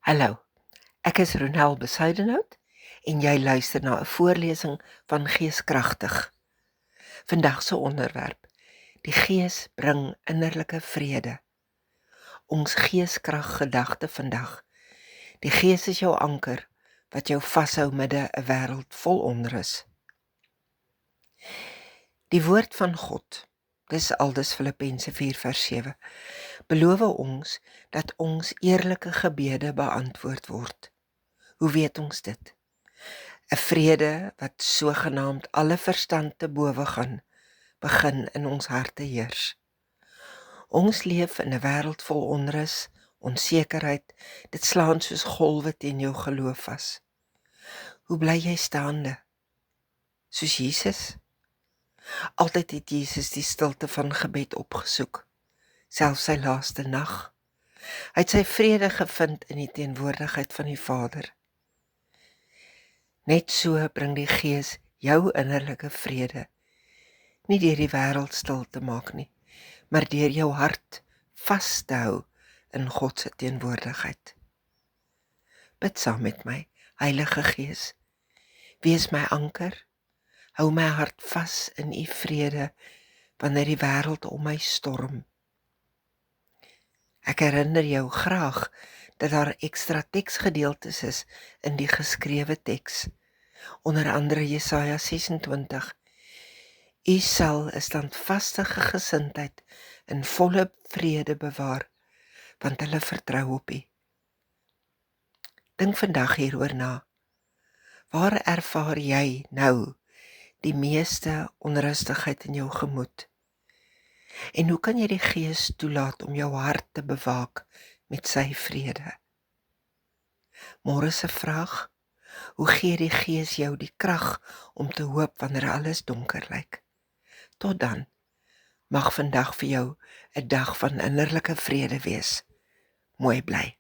Hallo, ek is Ronel Besuidenhout en jy luister na 'n voorlesing van Geeskragtig. Vandag se onderwerp: die Gees bring innerlike vrede. Ons geeskrag gedagte vandag. Die Gees is jou anker wat jou vashou midde 'n wêreld vol onrus. Die woord van God, dis aldus Filippense 4:7, beloof ons dat ons eerlike gebede beantwoord word. Hoe weet ons dit? 'n vrede wat sogenaamd alle verstand te bowe gaan, begin in ons harte heers. Ons leef in 'n wêreld vol onrus, onsekerheid, dit slaan soos golwe teen jou geloof vas. Hoe bly jy staande? Soos Jesus? Altyd het Jesus die stilte van gebed opgesoek, selfs sy laaste nag. Hy het sy vrede gevind in die teenwoordigheid van die Vader. Net so bring die Gees jou innerlike vrede, nie deur die wêreld stil te maak nie, maar deur jou hart vas te hou in God se teenwoordigheid. Bid saam met my, Heilige Gees, wees my anker, hou my hart vas in U vrede wanneer die wêreld om my storm. Ek herinner jou graag dat daar ekstra teksgedeeltes is in die geskrewe teks, onder andere Jesaja 26. U sal 'n standvastige gesindheid in volle vrede bewaar, want hulle vertrou op U. Dink vandag hieroor na. Waar ervaar jy nou die meeste onrustigheid in jou gemoed? En hoe kan jy die Gees toelaat om jou hart te bewaak met sy vrede? Môre se vraag: hoe gee die Gees jou die krag om te hoop wanneer alles donker lyk? Tot dan, mag vandag vir jou 'n dag van innerlike vrede wees. Mooi bly.